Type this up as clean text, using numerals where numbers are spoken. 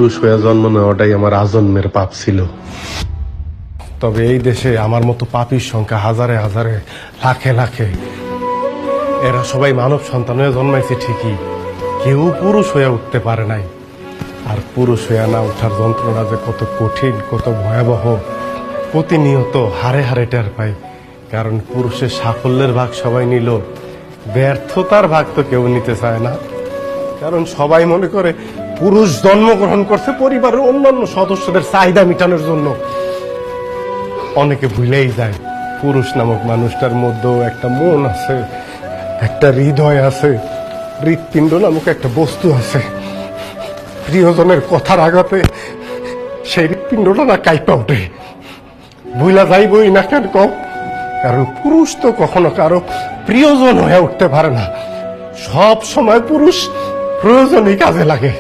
পুরুষ হয়ে জন্ম নেওয়াটাই আমার আজন্মের পাপ ছিল। তবে এই দেশে আমার মতো পাপীর সংখ্যা হাজারে হাজারে, লাখে লাখে। এরা সবাই মানব সন্তান হয়ে জন্মাইছে ঠিকই, কেউ পুরুষ হয়ে উঠতে পারে নাই। আর পুরুষ হয়ে না ওঠার যন্ত্রণা যে কত কঠিন, কত ভয়াবহ, প্রতিনিয়ত হারে হারে টের পাই। কারণ পুরুষের সাফল্যের ভাগ সবাই নিল, ব্যর্থতার ভাগ তো কেউ নিতে চায় না। কারণ সবাই মনে করে পুরুষ জন্মগ্রহণ করছে পরিবারের অন্যান্য সদস্যদের চাহিদা মেটানোর জন্য। অনেকে ভুলেই যায় পুরুষ নামক মানুষটার মধ্যেও একটা মন আছে, একটা হৃদয় আছে, হৃৎপিণ্ড নামক একটা বস্তু আছে। প্রিয়জনের কথার আঘাতে সেই হৃৎপিণ্ডটা না কাইপা ওঠে। ভুলা যাইবই না কেন কম, কারণ পুরুষ তো কখনো কারো প্রিয়জন হয়ে উঠতে পারে না। সব সময় পুরুষ প্রয়োজনই কাজে লাগে।